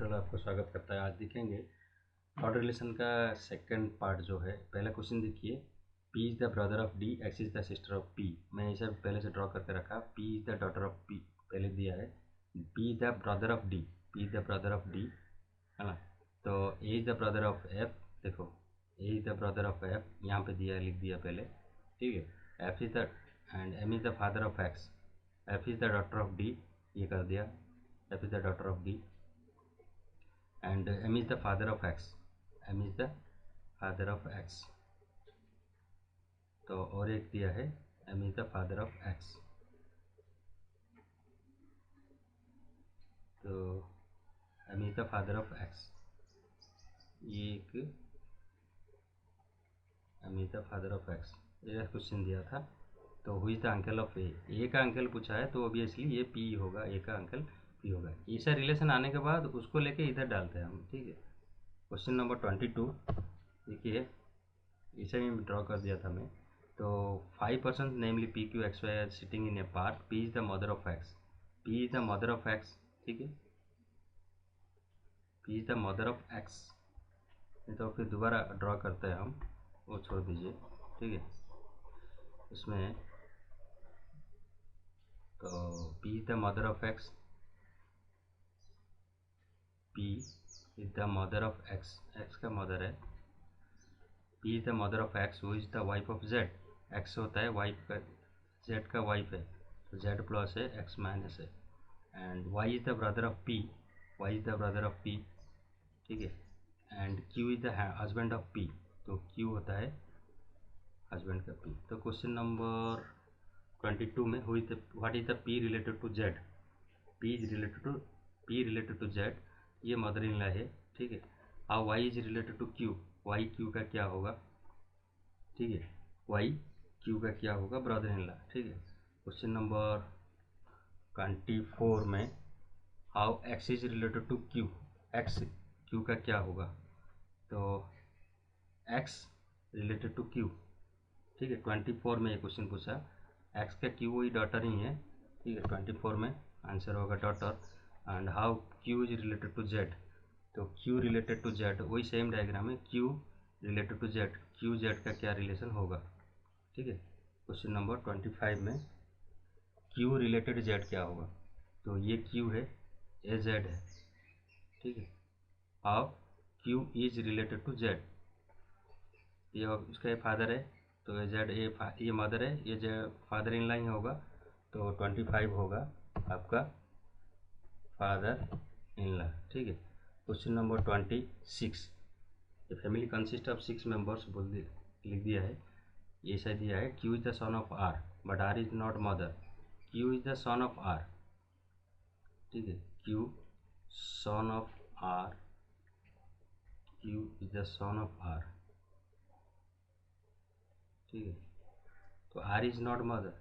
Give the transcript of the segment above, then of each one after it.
Tutorial आपको स्वागत करता है। आज देखेंगे डॉट रिलेशन का सेकंड पार्ट जो है। पहला क्वेश्चन देखिए, P is the brother of D, X is the sister of P। मैं इसे पहले से ड्रॉ करके रखा। P is the daughter of P पहले दिया है। P is the brother of D, P is the brother of D, है ना। तो A is the brother of F, देखो A is the brother of F यहाँ पे दिया, लिख दिया पहले, ठीक है। F is the end M is the father of X, F is the daughter of D, ये कर दिया, F is the daughter of D, and M is the father of X, M is the father of X। तो और एक दिया है M is the father of X। तो M is the father of X, ये एक M is the father of X, ये question दिया था। तो who is the uncle of A का अंकल पूछा है, तो ऑब्वियसली ये P होगा, ए का अंकल P होगा। ऐसा रिलेशन आने के बाद उसको लेके इधर डालते हैं हम, ठीक है। क्वेश्चन नंबर 22 देखिए, इसे भी ड्रॉ कर दिया था मैं। तो 5 person namely P Q X Y are sitting in a park, P is the mother of X, P is the mother of X, ठीक है, P is the mother of X. तो फिर दोबारा ड्रॉ करते हैं हम, वो छोड़ दीजिए, ठीक है। इसमें तो P is the mother of X, P is the mother of X, X का मदर है। P is the mother of X, वो is the wife of Z, X होता है वाइफ का, जेड का वाइफ है, तो जेड प्लस है, एक्स माइनस है। And Y is the brother of P, Y is the brother of P, ठीक है। And Q is the husband of P, तो क्यू होता है हस्बैंड का पी। तो क्वेश्चन नंबर 22 में हुई the what is the P related to Z, P is related to Z, ये मदर इन लॉ है, ठीक है। और Y is related to Q, Y Q का क्या होगा, ठीक है, वाई क्यू का क्या होगा, ब्रदर इन लॉ, ठीक है। क्वेश्चन नंबर 24 में how X is related to Q, X Q का क्या होगा, तो एक्स रिलेटेड टू क्यू, ठीक है। 24 में ये क्वेश्चन पूछा, एक्स का क्यू वही डॉटर ही है, ठीक है। 24 में आंसर होगा daughter. And how Q is related to Z, तो क्यू रिलेटेड टू जेड वही सेम डायग्राम है, Q related to Z, Q Z का क्या रिलेशन होगा, ठीक है। क्वेश्चन नंबर 25 में क्यू रिलेटेड जेड क्या होगा, तो ये क्यू है, ए जेड है, ठीक है। How Q is related to Z, ये उसका ये फादर है, तो ये जेड ये मदर है, ये जेड फादर इन लॉ ही होगा, तो 25 होगा आपका फादर इन लॉ, ठीक है। क्वेश्चन नंबर 26, ये फैमिली कंसिस्ट ऑफ 6 मेंबर्स बोल लिख दिया है, ये ऐसा दिया है। Q is the son of R but R is not mother, Q is the son of R, ठीक है, Q son of R, Q is the son of R, ठीक है। तो आर इज नॉट मदर,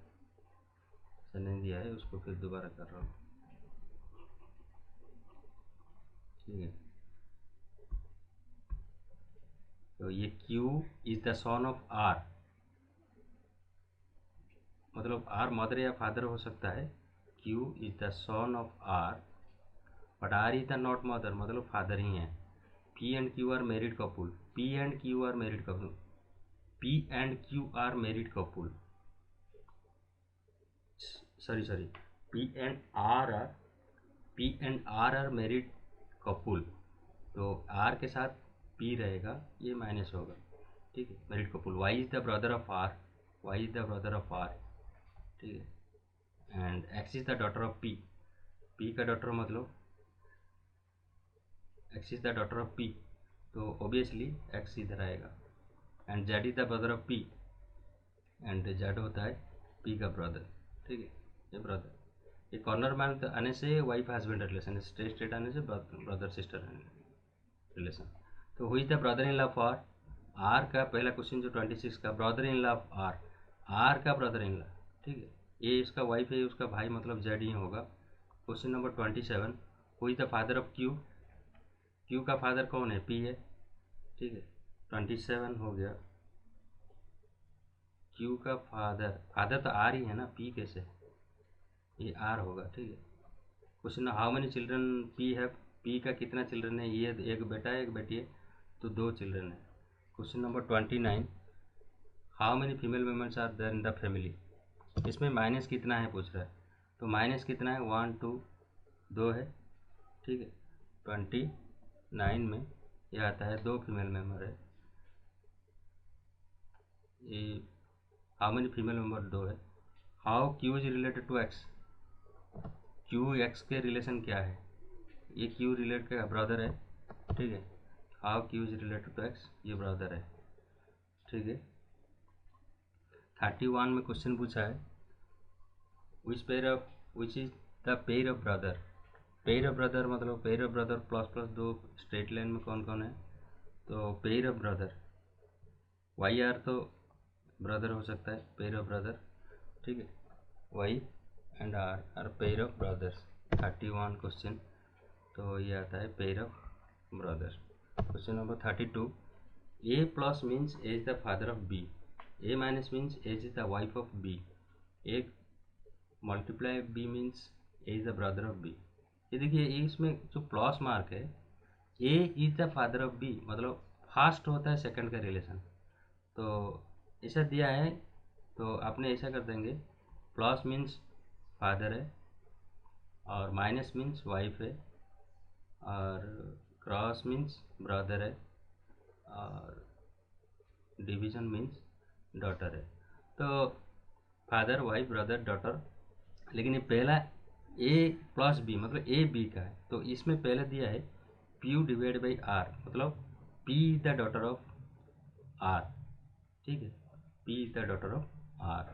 ऐसा नहीं दिया है, उसको फिर दोबारा कर रहा हूँ, ठीक है। तो ये Q is the son of R, मतलब आर मदर या फादर हो सकता है, Q is the son of R but R is the not mother, मतलब फादर ही है। P and Q are married couple, P and Q are married couple, P and Q are married couple, sorry P and R are married couple, तो R के साथ P रहेगा, ये minus होगा, ठीक है, married couple. Y is the brother of R, Y is the brother of R, ठीक है। And X is the daughter of P, P का डॉटर मतलब X is the daughter of P, तो ऑब्वियसली एक्स इधर आएगा। And Z is the brother of P, and Z होता है P का ब्रदर, ठीक है, ये ब्रदर। ये कॉर्नर मान आने से वाइफ हस्बैंड रिलेशन, स्ट्रेट आने से ब्रदर सिस्टर रिलेशन। तो हुई the brother in law for R का पहला क्वेश्चन जो 26 का, brother in law of R, R का ब्रदर इन लॉ, ठीक है, ये इसका वाइफ है, उसका भाई मतलब जेड ही होगा। क्वेश्चन नंबर 27, हुई the father of Q, Q का फादर कौन है, पी है, ठीक है। 27 हो गया, क्यू का फादर, फादर तो आर ही है ना, पी कैसे, ये आर होगा, ठीक है। Question how many children P have, P का कितना चिल्ड्रन है, ये एक बेटा है एक बेटी है, तो 2 चिल्ड्रन है। Question number 29, how many female members are there in the family. इसमें माइनस कितना है पूछ रहा है, तो माइनस कितना है 1 2 2 है, ठीक है। 29 में यह आता है 2 फीमेल मेम्बर है, ये हाउ मेनी फीमेल मेम्बर 2 है। How Q is related to X, Q X के रिलेशन क्या है, ये क्यू रिलेटेड का ब्रदर है, ठीक है। How Q is related to X, ये ब्रदर है, ठीक है। 31 में क्वेश्चन पूछा है which is the pair of brother. Pair of brother मतलब pair of brother plus plus 2 straight line में कौन कौन है, तो pair of brother Y R तो ब्रदर हो सकता है, पेयर ऑफ ब्रदर, ठीक है। Y and R pair of brothers. 31 question, तो ये आता है pair of brother. Question number 32, A plus means A is the father of B, A minus means A is the wife of B, A multiply B means A is the brother of B. ये देखिए इसमें जो plus mark है, A is the father of B मतलब first होता है second का relation, तो ऐसा दिया है तो आपने ऐसा कर देंगे, प्लस मीन्स फादर है और माइनस मीन्स वाइफ है और क्रॉस मीन्स ब्रदर है और डिवीजन मीन्स डॉटर है। तो फादर वाइफ ब्रदर डॉटर, लेकिन ये पहला ए प्लस बी मतलब ए बी का है, तो इसमें पहले दिया है पी डिवाइड बाई आर मतलब P is the daughter of R, ठीक है, P is the daughter of R,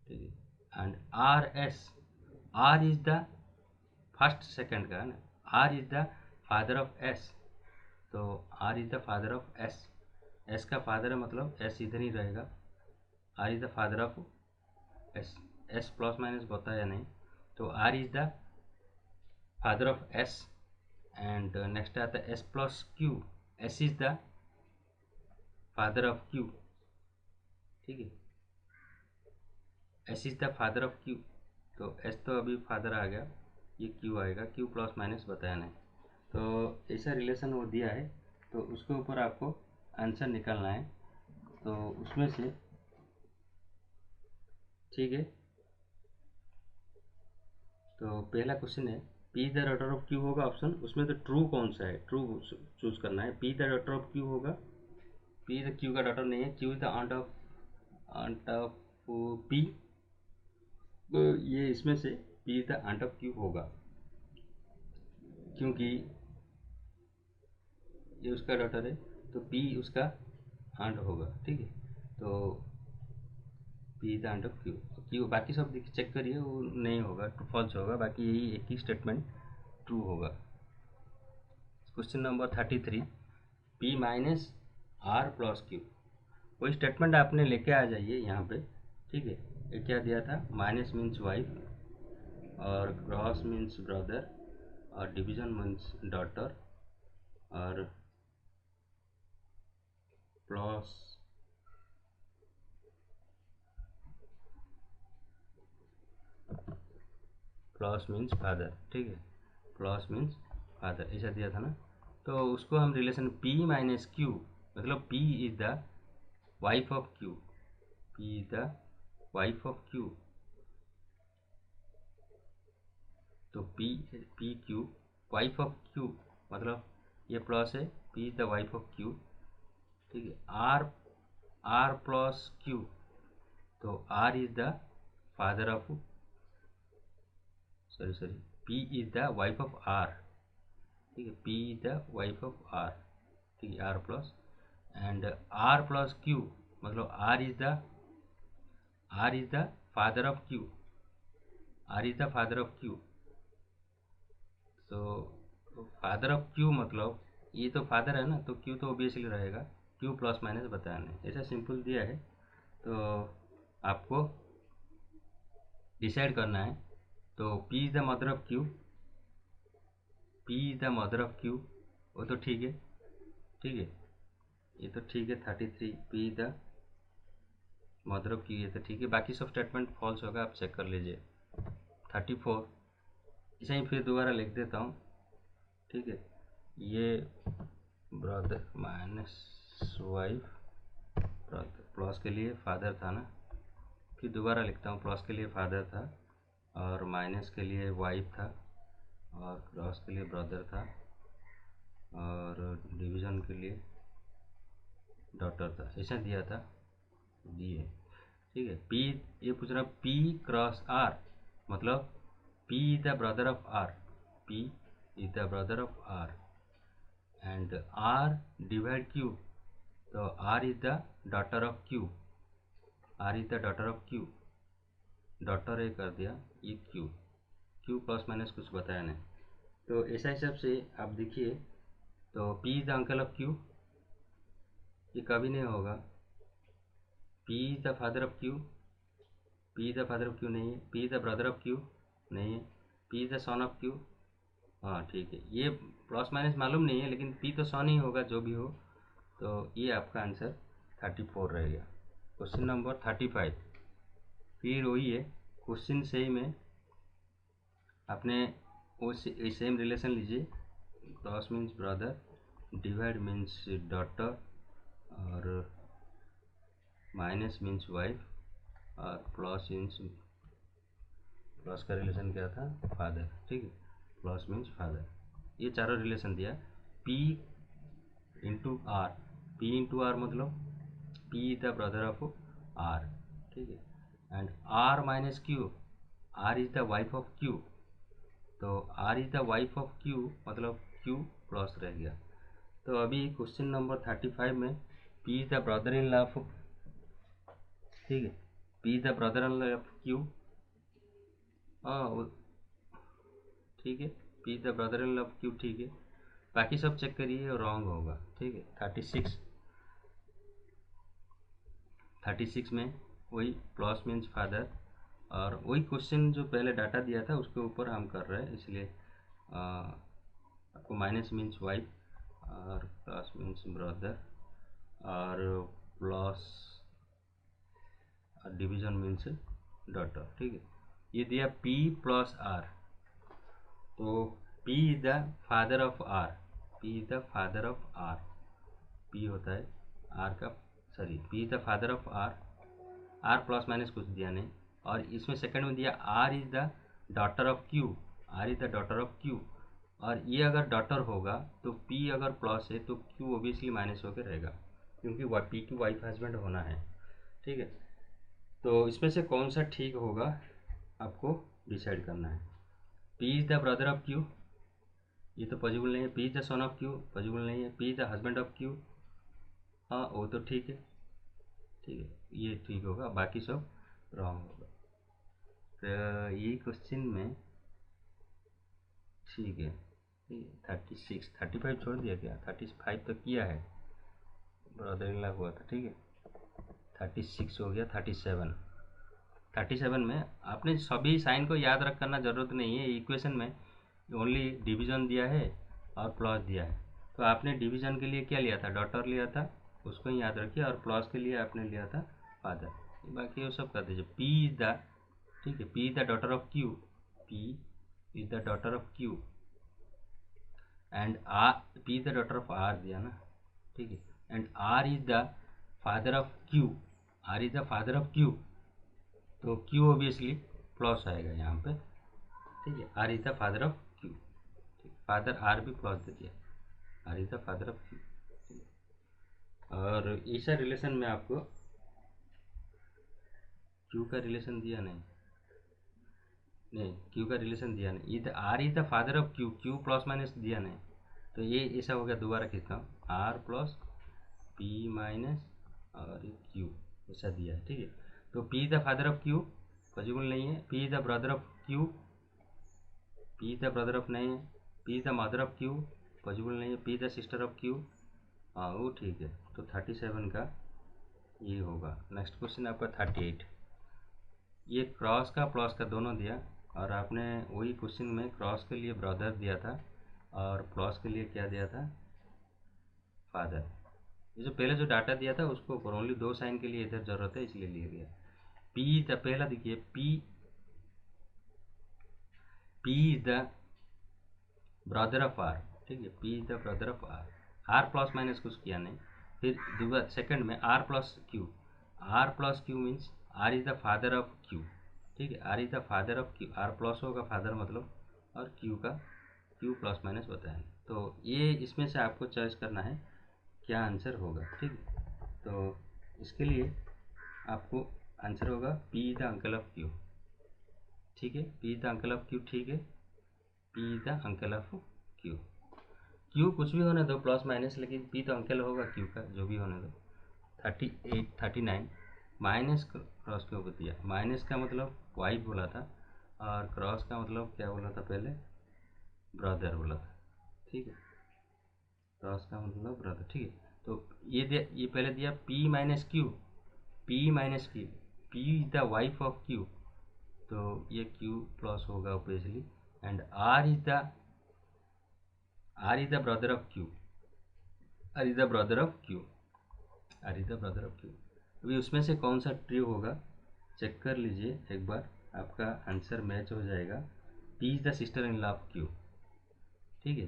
ठीक है। And R S, R is the first second का है ना, R is the father of S, तो R is the father of S, S का father है मतलब एस इधर ही रहेगा, R is the father of S, S plus minus होता है या नहीं, तो R is the father of S and next आता है S plus Q, S is the father of Q, ठीक है, S is the father of Q, तो एस तो अभी फादर आ गया, ये क्यू आएगा, क्यू प्लस माइनस बताया नहीं, तो ऐसा रिलेशन वो दिया है, तो उसके ऊपर आपको आंसर निकालना है, तो उसमें से, ठीक है। तो पहला क्वेश्चन है P the daughter of Q होगा ऑप्शन, उसमें तो ट्रू कौन सा है, ट्रू चूज करना है। P the daughter of Q होगा, पी द क्यू का डॉटर नहीं है, Q is the aunt of P, तो ये इसमें से P is the aunt of Q होगा, क्योंकि ये उसका डॉटर है तो पी उसका आंट होगा, ठीक है। तो P is the aunt of Q, Q बाकी सब चेक करिए वो नहीं होगा, फॉल्स होगा, बाकी यही एक ही स्टेटमेंट ट्रू होगा। Question number 33, P minus R plus Q, वही स्टेटमेंट आपने लेके आ जाइए यहाँ पे, ठीक है। ये क्या दिया था, माइनस मीन्स वाइफ और क्रॉस मीन्स ब्रदर और डिवीजन मीन्स डॉटर और प्लस मीन्स फादर, ठीक है, प्लस मीन्स फादर ऐसा दिया था ना, तो उसको हम रिलेशन P माइनस क्यू मतलब P is the wife of Q, P is the wife of Q, तो P Q wife of Q मतलब ये प्लस है, P is the wife of Q, ठीक है। R प्लस क्यू, तो R is the father of sorry P is the wife of R, ठीक है, P is the wife of R, ठीक है, R plus and R plus Q मतलब R is the father of Q, R is the father of Q, तो father of Q मतलब ये तो father है ना, तो Q तो ऑब्वियसली रहेगा, Q प्लस माइनस बताना है, ऐसा सिंपल दिया है, तो आपको डिसाइड करना है। तो P is the mother of Q, P is the mother of Q, वो तो ठीक है, ठीक है, ये तो ठीक है। 33 P is the mother of Q, ये तो ठीक है, बाकी सब स्टेटमेंट फॉल्स होगा, आप चेक कर लीजिए। 34 ऐसा ही फिर दोबारा लिख देता हूँ, ठीक है। ये ब्रदर माइनस वाइफ, प्लस के लिए फादर था ना, फिर दोबारा लिखता हूँ। प्लस के लिए फादर था और माइनस के लिए वाइफ था और क्रॉस के लिए ब्रदर था और डिवीज़न के लिए डॉटर था, ऐसा दिया था, दिए। ठीक है। पी, ये पूछ रहा पी क्रॉस आर, मतलब P is the brother of R, P is the brother of R and R divide Q, तो R is the daughter of Q, R is the daughter of Q, daughter ए कर दिया, ये Q, Q plus minus कुछ बताया नहीं। तो ऐसा हिसाब से आप देखिए, तो P is the uncle of Q, ये कभी नहीं होगा। P is the father of Q, P is the father of Q नहीं है। P is the brother of Q नहीं है। P is the son of Q, हाँ ठीक है। ये प्लस माइनस मालूम नहीं है, लेकिन पी तो सन ही होगा जो भी हो। तो ये आपका आंसर 34 रहेगा। क्वेश्चन नंबर 35, फिर वही है क्वेश्चन से में आपने वो सेम रिलेशन लीजिए। Cross means brother, divide means daughter और माइनस मीन्स वाइफ और प्लस मीन्स, प्लस का रिलेशन क्या था, फादर। ठीक है, प्लस मीन्स फादर। ये चारों रिलेशन दिया। P into R, P into R मतलब P is the brother of R, ठीक है। And R minus Q, R is the wife of Q, तो R is the wife of Q मतलब Q plus रह गया। तो अभी क्वेश्चन नंबर 35 में P is the brother in law of, ठीक है, P is the brother in law of Q, हाँ ठीक है, P is the brother in law of Q, ठीक है। बाकी सब चेक करिए और रॉन्ग होगा, ठीक है। 36 में वही प्लस मीन्स फादर और वही क्वेश्चन जो पहले डाटा दिया था उसके ऊपर हम कर रहे हैं, इसलिए आपको माइनस मीन्स वाइफ और प्लस मीन्स ब्रदर और प्लस डिवीजन मीन्स डॉटर, ठीक है। ये दिया P प्लस आर, तो P is the father of R, P is the father of R, P होता है आर का, sorry P is the father of R, R plus minus कुछ दिया नहीं। और इसमें सेकंड में दिया R is the daughter of Q, R is the daughter of Q, और ये अगर डॉटर होगा तो P अगर प्लस है तो Q ओबियसली माइनस होकर रहेगा, क्योंकि P की वाइफ हस्बैंड होना है, ठीक है। तो इसमें से कौन सा ठीक होगा आपको डिसाइड करना है। P is the brother of Q, ये तो पॉसिबल नहीं है। P is the son of Q, possible नहीं है। P is the husband of Q, हाँ वो तो ठीक है, ठीक है, ये ठीक होगा, बाकी सब रॉन्ग होगा। तो ये क्वेश्चन में ठीक है, 36, 35 छोड़ दिया क्या, 35 तो किया है, ब्रदर इन लॉ हुआ था, ठीक है। 36 हो गया। 37 में आपने सभी साइन को याद रख करना ज़रूरत नहीं है। इक्वेशन में ओनली डिवीज़न दिया है और प्लस दिया है, तो आपने डिवीज़न के लिए क्या लिया था, डॉटर लिया था, उसको ही याद रखिए, और प्लस के लिए आपने लिया था फादर, बाकी वो सब कर दीजिए। P इज द, ठीक है, P is the daughter of Q, P is the daughter of Q and R, P is the daughter of R दिया ना, ठीक है, and R is the father of Q, R is the father of Q, तो Q obviously plus आएगा यहाँ पे, ठीक है। R is the father of Q, father R भी प्लस दे दिया, R is the father of Q, और ऐसा रिलेशन में आपको Q का रिलेशन दिया नहीं, Q का रिलेशन दिया नहीं, इधर R is the father of Q, Q plus minus दिया नहीं, तो ये ऐसा हो गया। दोबारा खींचता हूँ, R प्लस P माइनस और Q ऐसा दिया है, ठीक है। तो P is the father of Q, possible नहीं है। P is the brother of Q, P is the brother of नहीं है। P is the mother of Q, possible नहीं है। P is the sister of Q, हाँ वो ठीक है। तो 37 का ये होगा। नेक्स्ट क्वेश्चन आपका 38, ये क्रॉस का प्लस का दोनों दिया, और आपने वही क्वेश्चन में क्रॉस के लिए ब्रदर दिया था और प्लस के लिए क्या दिया था, फादर। ये जो पहले जो डाटा दिया था उसको ऊपर ओनली 2 साइन के लिए इधर जरूरत है, इसलिए लिया गया। P द, पहला देखिए P is the brother of R, ठीक है, P is the brother of R. R plus minus कुछ किया नहीं। फिर दूसरा सेकंड में R plus Q. R plus Q means R is the father of Q. ठीक है, R is the father of Q. R plus होगा father मतलब, और क्यू का क्यू प्लस माइनस बताएंगे। तो ये इसमें से आपको चॉइस करना है क्या आंसर होगा। ठीक है, तो इसके लिए आपको आंसर होगा P is the uncle of Q. ठीक है, P is the uncle of Q. ठीक है, P is the uncle of Q. Q कुछ भी होने दो प्लस माइनस, लेकिन पी तो अंकल होगा क्यू का, जो भी होने दो। 38 39 माइनस क्रॉस क्यों को दिया? माइनस का मतलब वाइफ बोला था, और क्रॉस का मतलब क्या बोला था पहले? ब्रदर बोला था। ठीक है, क्रॉस का मतलब ब्रदर। ठीक है, तो ये दिया, ये पहले दिया P minus Q. P minus Q, P is the wife of Q, तो ये क्यू प्लस होगा obviously. And R is the brother of Q. R is the brother of Q. R is the brother of Q. अभी उसमें से कौन सा true होगा check कर लीजिए एक बार, आपका आंसर मैच हो जाएगा। P is the sister in law of Q. ठीक है,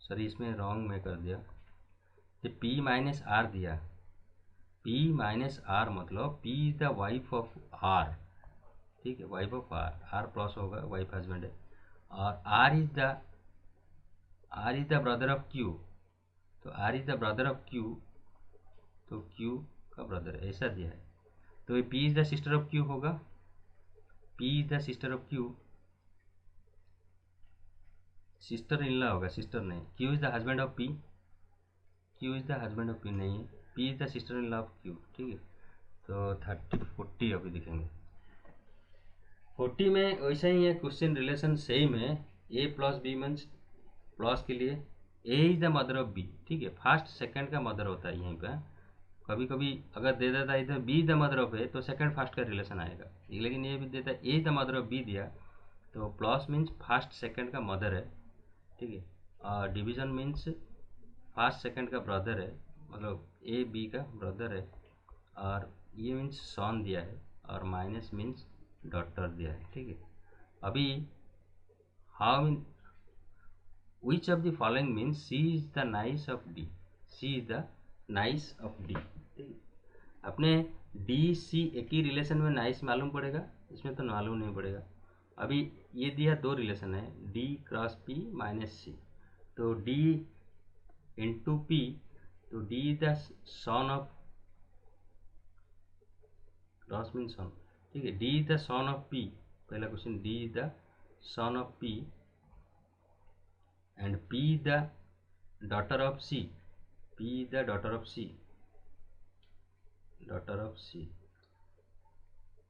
सॉरी इसमें रॉन्ग में कर दिया। ये पी माइनस आर दिया। पी माइनस आर मतलब P is the wife of R. ठीक है, wife of R. R plus होगा, वाइफ हस्बैंड है। और R is the brother of Q. तो R is the brother of Q, तो Q का ब्रदर है, ऐसा दिया है। तो ये P is the sister of Q होगा। P is the sister of Q, sister in law होगा, सिस्टर नहीं। Q is the husband of P. Q is the husband of P नहीं है, P is the sister in law of Q. ठीक है, तो 30 40 अभी दिखेंगे। 40 में वैसा ही है क्वेश्चन, रिलेशन सेम है। A plus B means plus के लिए A is the mother of B. ठीक है, फर्स्ट सेकंड का मदर होता है यहीं पर। कभी कभी अगर दे देता है इधर बी द मदर ऑफ ए, तो सेकंड फर्स्ट का रिलेशन आएगा। लेकिन ये भी देता है ए द मदर ऑफ बी दिया, तो प्लस मीन्स फर्स्ट सेकंड का मदर है। ठीक है, और डिवीजन मीन्स फर्स्ट सेकंड का ब्रदर है, मतलब ए बी का ब्रदर है। और ये मीन्स सन दिया है, और माइनस मीन्स डॉटर दिया है। ठीक है, अभी how mean which of the following means C is the niece of D. C is the niece of D. ठीक है, अपने डी सी एक ही रिलेशन में नाइस मालूम पड़ेगा, इसमें तो मालूम नहीं पड़ेगा। अभी ये दिया दो रिलेशन है, D cross P minus C. तो डी इंटू पी, तो D is the son of, cross mean son. ठीक है, D is the son of P. पहला क्वेश्चन, D is the son of P and P the daughter of C. P is the daughter of C. Daughter of C,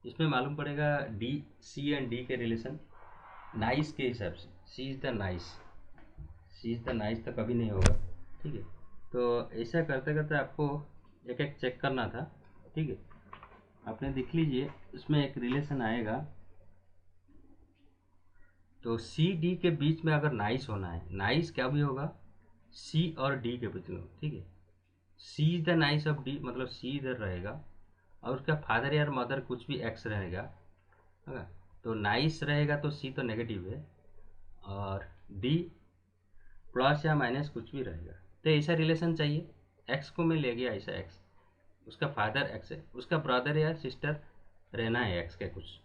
इसमें मालूम पड़ेगा D C and D के relation niece के हिसाब से। C is the nice, C is the nice तो कभी नहीं होगा। ठीक है, तो ऐसा करते करते आपको एक एक चेक करना था। ठीक है, आपने देख लीजिए उसमें एक रिलेशन आएगा, तो सी डी के बीच में अगर नाइस होना है, नाइस क्या भी होगा सी और डी के बीच में। ठीक है, C is the niece of D मतलब सी इधर रहेगा, और उसका फादर या मदर कुछ भी एक्स रहेगा, है ना? तो नाइस रहेगा तो सी तो नेगेटिव है, और डी प्लस या माइनस कुछ भी रहेगा। तो ऐसा रिलेशन चाहिए, एक्स को मैं ले गया ऐसा एक्स, उसका फादर एक्स है, उसका ब्रदर या सिस्टर रहना है एक्स के कुछ,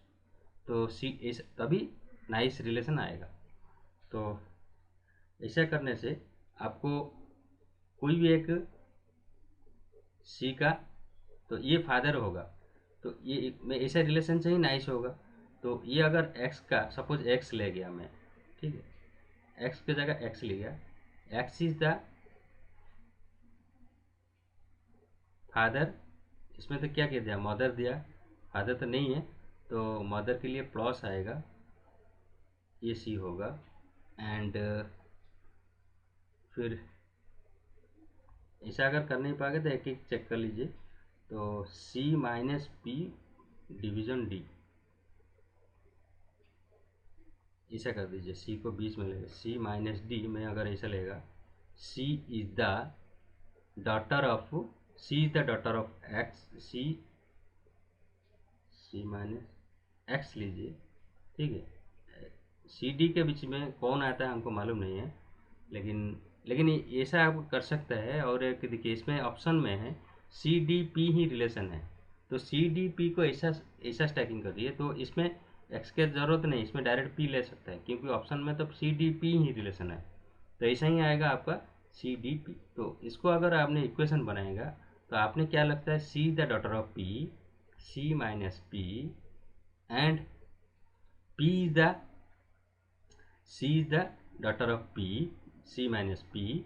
तो सी इस तभी नाइस रिलेशन आएगा। तो ऐसा करने से आपको कोई भी एक सी का, तो ये फादर होगा, तो ये में ऐसा रिलेशन से ही नाइस होगा। तो ये अगर एक्स का सपोज एक्स ले गया मैं, ठीक है, एक्स की जगह एक्स ले गया, एक्स इज द फादर। इसमें तो क्या कह दिया, मदर दिया, फादर तो नहीं है, तो मदर के लिए प्लस आएगा, ये सी होगा। एंड फिर ऐसा अगर कर नहीं पाएगा तो एक एक चेक कर लीजिए। तो सी माइनस पी डिवीजन डी, ऐसा कर दीजिए। सी को बीच में लेगा, सी माइनस डी में अगर ऐसा लेगा, C is the daughter of, C is the daughter of X, C C minus X लीजिए। ठीक है, सी डी के बीच में कौन आता है हमको मालूम नहीं है, लेकिन ऐसा आप कर सकता है। और एक देखिए इसमें ऑप्शन में है सी डी पी ही रिलेशन है, तो सी डी पी को ऐसा ऐसा स्टैकिंग कर दिए, तो इसमें एक्स की ज़रूरत नहीं, इसमें डायरेक्ट पी ले सकता है क्योंकि ऑप्शन में तो सी डी पी ही रिलेशन है, तो ऐसा ही आएगा आपका सी डी पी। तो इसको अगर आपने इक्वेशन बनाएगा तो आपने क्या लगता है, C the daughter of P, C minus P and P is the C is the daughter of P, C minus P,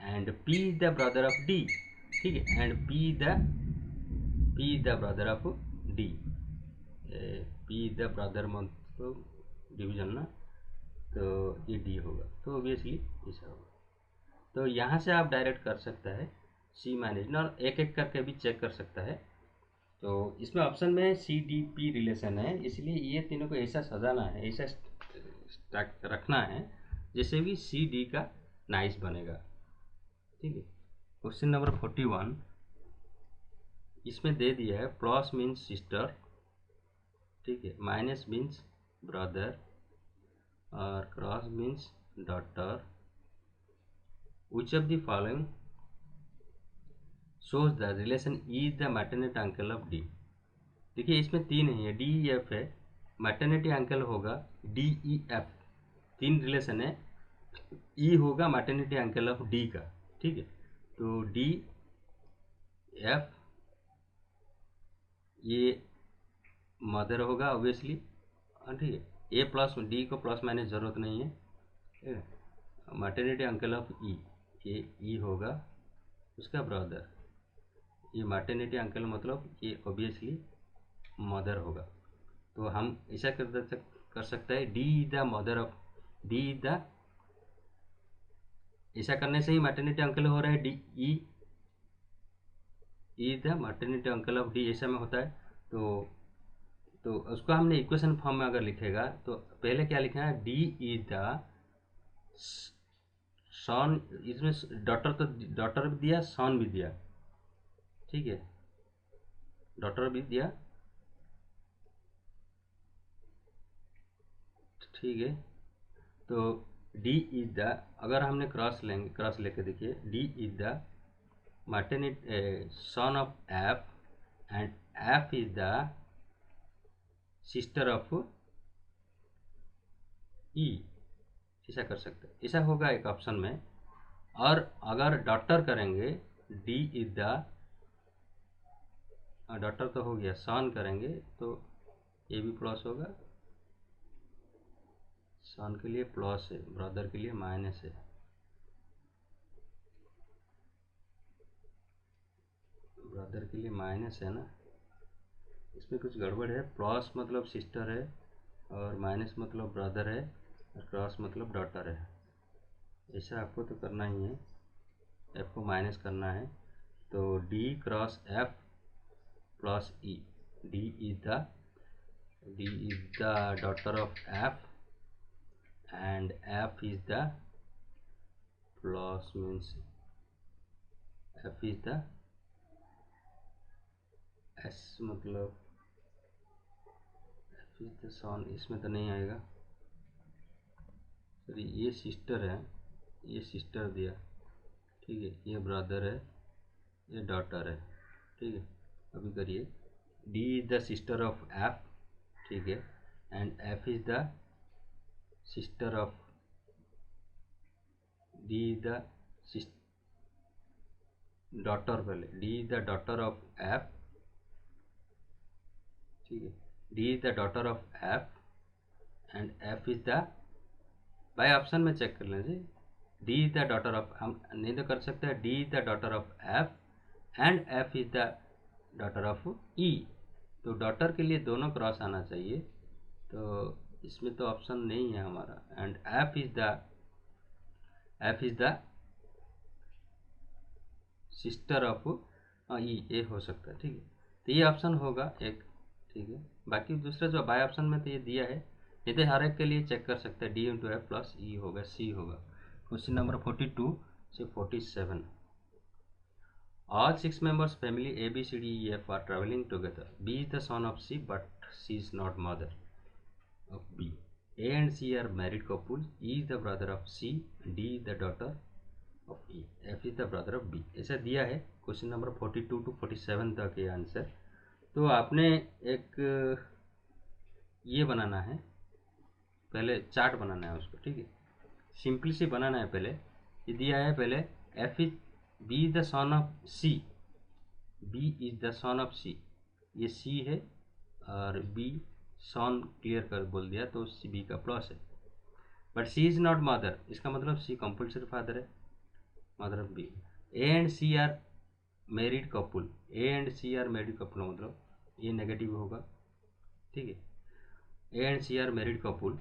and P is the brother of D, ठीक है, and P is the brother of D, P is the brother मतलब division ना, तो ये D होगा, तो obviously ऐसा होगा। तो यहाँ से आप डायरेक्ट कर सकता है C माइनस, और एक एक करके भी चेक कर सकता है। तो इसमें ऑप्शन में सी डी पी रिलेशन है, इसलिए ये तीनों को ऐसा सजाना है, ऐसा रखना है जैसे भी सी डी का नाइस बनेगा, ठीक है। क्वेश्चन नंबर 41, इसमें दे दिया है प्लस मीन्स सिस्टर, ठीक है, माइनस मीन्स ब्रदर और cross means daughter, which of the following shows the relation is the maternity uncle of D. देखिए इसमें तीन है, डी ई एफ है, मैटरनिटी अंकल होगा डी ई एफ, तीन रिलेशन है, ई होगा मैटरनिटी अंकल ऑफ डी का, ठीक है। तो डी एफ ये मदर होगा ऑब्वियसली, ठीक है। ए प्लस डी को प्लस माइनस जरूरत नहीं है, ठीक है। मैटरनिटी अंकल ऑफ ई, ये ई होगा उसका ब्रदर, ये मैटरनिटी अंकल मतलब ये ऑब्वियसली मदर होगा। तो हम ऐसा कर सकते हैं D the mother of D the, ऐसा करने से ही मैटरनिटी अंकल हो रहा है D E the maternity uncle of D, ऐसा में होता है। तो उसको हमने इक्वेशन फॉर्म में अगर लिखेगा तो पहले क्या लिखा है, डी ई द सन, इसमें डॉटर भी दिया, सन भी दिया, ठीक है, डॉटर भी दिया, ठीक है। तो डी इज द, अगर हमने क्रॉस लेंगे, क्रॉस लेके देखिए, D is the maternity son of F and F is the sister of E, ऐसा कर सकते हैं, ऐसा होगा एक ऑप्शन में। और अगर डॉटर करेंगे डी इज द, डॉटर तो हो गया, सन करेंगे तो ये भी प्लस होगा, सन के लिए प्लस है, ब्रदर के लिए माइनस है, ब्रदर के लिए माइनस है ना, इसमें कुछ गड़बड़ है, प्लस मतलब सिस्टर है और माइनस मतलब ब्रदर है और क्रॉस मतलब डॉटर है, ऐसा आपको तो करना ही है, एफ को माइनस करना है। तो D cross F plus E, D is the daughter of F and f is the plus means f is the s मतलब f is the son, इसमें तो नहीं आएगा, सॉरी ये सिस्टर है, ये सिस्टर दिया, ठीक है, ये ब्रदर है, ये डॉटर है, ठीक है। अभी करिए, d is the sister of f, ठीक है, and f is the sister of D is the daughter, पहले D is the daughter of F, ठीक है, D is the daughter of F and F is the, by option में check कर लीजिए, D is the daughter of, हम नहीं तो कर सकते हैं D is the daughter of F and F is the daughter of E, तो डॉटर के लिए दोनों क्रॉस आना चाहिए, तो इसमें तो ऑप्शन नहीं है हमारा, and F is the sister of E, ये हो सकता है, ठीक है। तो ये ऑप्शन होगा एक, ठीक है। बाकी दूसरा जो बाय ऑप्शन में तो ये दिया है, ये तो हर एक के लिए चेक कर सकते हैं, डी इंटू एफ प्लस ई होगा, सी होगा। क्वेश्चन नंबर 42 से 47, all 6 members family A B C D E F are traveling together. B is the son of C but C is not mother of B. A and C are married couple, E is the brother of C, D is the daughter of E, F is the brother of B. ऐसा दिया है question number 42 to 47 तक ये answer. तो आपने एक ये बनाना है, पहले चार्ट बनाना है उसको, ठीक है, सिंपली से बनाना है। पहले ये दिया है, पहले F is B is the son of C, B is the son of C, ये सी है और बी सन क्लियर कर बोल दिया तो सी बी का प्लस है। But C is not mother, इसका मतलब सी कंपल्सरी फादर है, mother of B. A and C are married couple, A and C are married couple मतलब ये नेगेटिव होगा, ठीक है। A and C are married couple,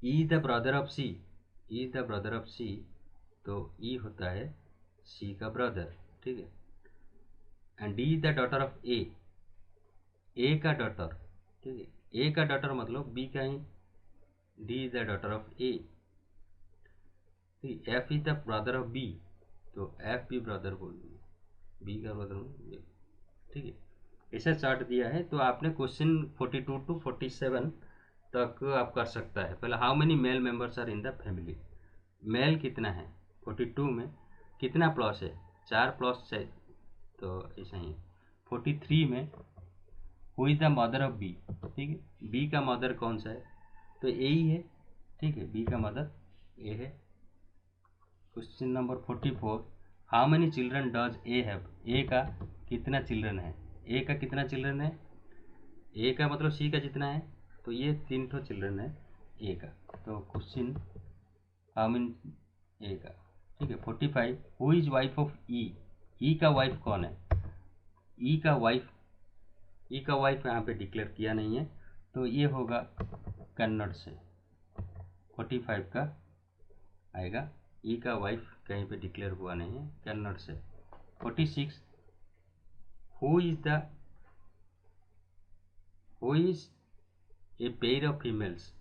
E the brother of C, E the brother of C, तो E होता है C का brother, ठीक है। And D the daughter of A का डॉटर, ठीक है, ए का डॉटर मतलब बी का ही, D the daughter of A, ठीक। F is the brother of B, तो एफ भी ब्रदर बोल दिए, बी का ब्रदर, ठीक है। ऐसा चार्ट दिया है। तो आपने क्वेश्चन 42 टू 47 तक आप कर सकता है। पहले how many male members are in the family, male कितना है 42 में, कितना प्लस है 4 प्लस 6, तो ऐसा ही 43 में who is the mother of B, ठीक है, बी का मदर कौन सा है, तो ए ही है, ठीक है, बी का मदर ए है। Question number 44, how many children does A have, A का कितना चिल्ड्रन है, ए का कितना चिल्ड्रन है, ए का मतलब सी का जितना है, तो ये 3 ठो चिल्ड्रन है ए का। तो क्वेश्चन हाउ मेनी ए का, ठीक है। 45, हु इज वाइफ ऑफ ई, ई का वाइफ कौन है, ई का वाइफ, ई का वाइफ यहाँ पे डिक्लेयर किया नहीं है, तो ये होगा कन्नड़ से, 45 का आएगा, ई का वाइफ कहीं पे डिक्लेयर हुआ नहीं है, कन्नड़ से। 46, who is a pair of females,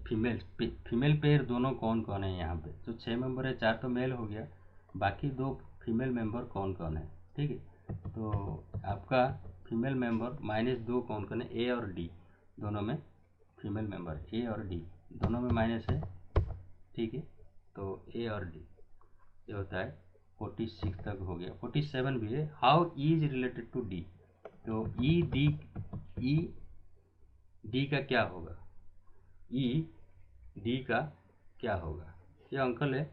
female pair दोनों कौन कौन है यहाँ पे, तो 6 मेंबर है, 4 तो मेल हो गया, बाकी 2 फीमेल मेंबर कौन कौन है, ठीक है। तो आपका फीमेल मेंबर -2 कौन कौन है, ए और डी दोनों में फीमेल मेंबर, ए और डी दोनों में माइनस है, ठीक है। तो ए और डी ये होता है 46 तक हो गया। 47 भी है, how E is related to D, तो ई डी का क्या होगा, ई डी का क्या होगा, ये अंकल है,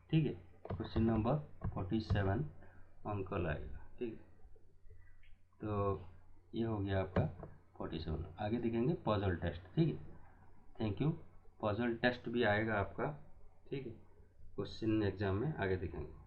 ठीक है। क्वेश्चन नंबर 47 अंकल आएगा, ठीक है। तो ये हो गया आपका 47। आगे देखेंगे पजल टेस्ट, ठीक है। Thank you. पजल टेस्ट भी आएगा आपका, ठीक है, क्वेश्चन एग्जाम में आगे देखेंगे।